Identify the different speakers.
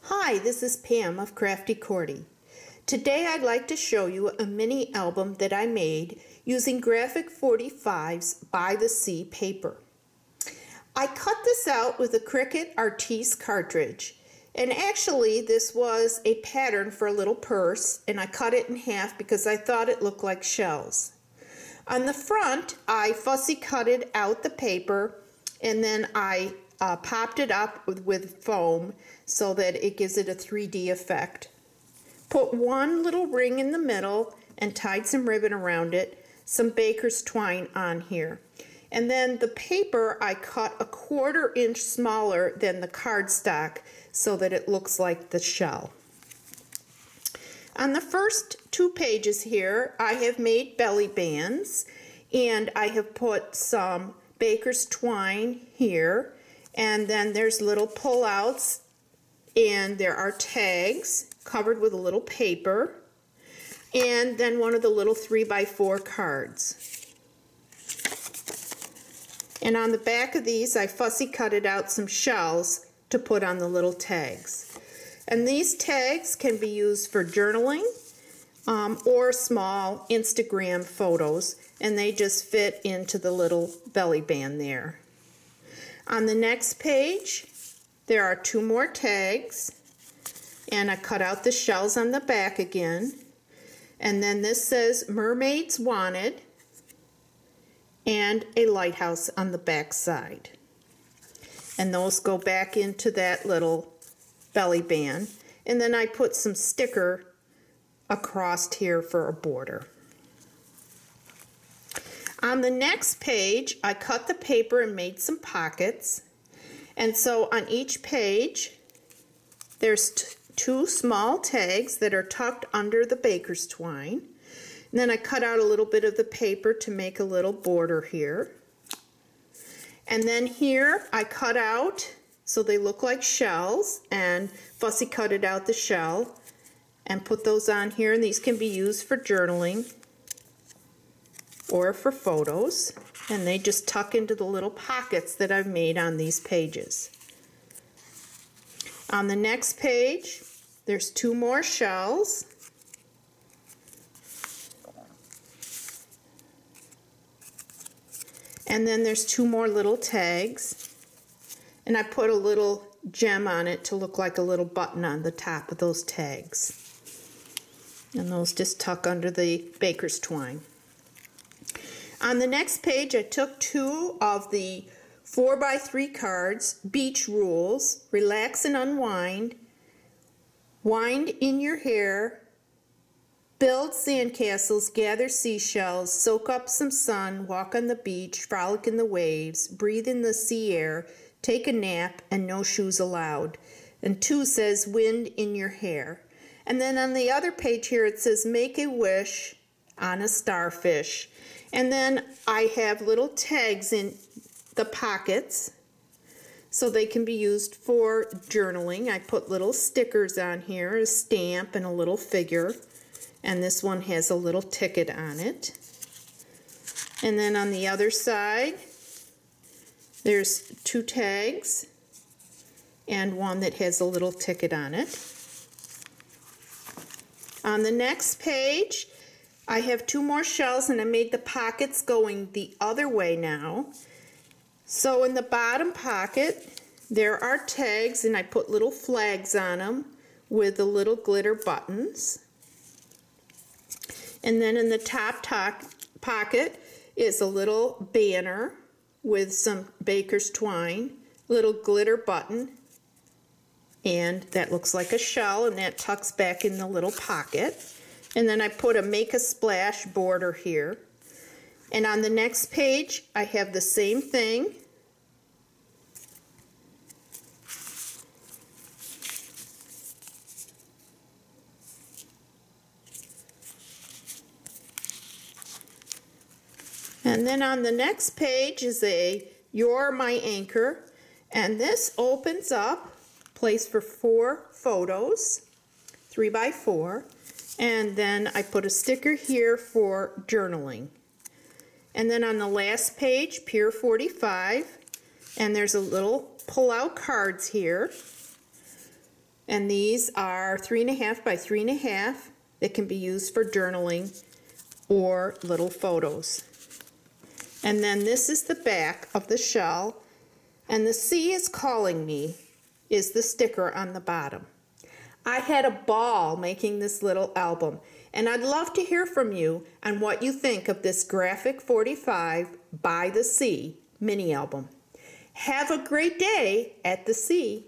Speaker 1: Hi, this is Pam of Crafty Cordy. Today I'd like to show you a mini album that I made using Graphic 45's By the Sea paper. I cut this out with a Cricut Artiste cartridge, and actually this was a pattern for a little purse, and I cut it in half because I thought it looked like shells. On the front, I fussy cutted out the paper, and then I popped it up with foam so that it gives it a 3D effect. Put one little ring in the middle and tied some ribbon around it, some baker's twine on here. And then the paper I cut a 1/4 inch smaller than the cardstock so that it looks like the shell. On the first 2 pages here, I have made belly bands, and I have put some baker's twine here, and then there's little pull-outs, and there are tags covered with a little paper, and then one of the little 3x4 cards. And on the back of these, I fussy cutted out some shells to put on the little tags. And these tags can be used for journaling or small Instagram photos, and they just fit into the little belly band there. On the next page, there are 2 more tags, and I cut out the shells on the back again. And then this says Mermaids Wanted, and a lighthouse on the back side. And those go back into that little belly band. And then I put some sticker across here for a border. On the next page, I cut the paper and made some pockets. And so on each page, there's 2 small tags that are tucked under the baker's twine. And then I cut out a little bit of the paper to make a little border here. And then here I cut out so they look like shells, and fussy cutted out the shell and put those on here. And these can be used for journaling or for photos, and they just tuck into the little pockets that I've made on these pages. On the next page, there's 2 more shells. And then there's 2 more little tags, and I put a little gem on it to look like a little button on the top of those tags. And those just tuck under the baker's twine. On the next page, I took 2 of the 4x3 cards, Beach Rules, Relax and Unwind, Wind in Your Hair, Build Sandcastles, Gather Seashells, Soak Up Some Sun, Walk on the Beach, Frolic in the Waves, Breathe in the Sea Air, Take a Nap, and No Shoes Allowed. And 2 says Wind in Your Hair. And then on the other page here it says Make a Wish on a Starfish. And then I have little tags in the pockets so they can be used for journaling. I put little stickers on here, a stamp and a little figure, and this one has a little ticket on it. And then on the other side there's 2 tags and one that has a little ticket on it. On the next page I have 2 more shells, and I made the pockets going the other way now. So in the bottom pocket there are tags, and I put little flags on them with the little glitter buttons. And then in the top pocket is a little banner with some baker's twine, little glitter button, and that looks like a shell, and that tucks back in the little pocket. And then I put a Make a Splash border here. And on the next page, I have the same thing. And then on the next page is a You're My Anchor. And this opens up, place for 4 photos, 3x4. And then I put a sticker here for journaling. And then on the last page, Pier 45, and there's a little pull-out cards here. And these are 3.5 by 3.5. That can be used for journaling or little photos. And then this is the back of the shell. And the sea is calling me is the sticker on the bottom. I had a ball making this little album, and I'd love to hear from you on what you think of this Graphic 45 by the Sea mini album. Have a great day at the sea.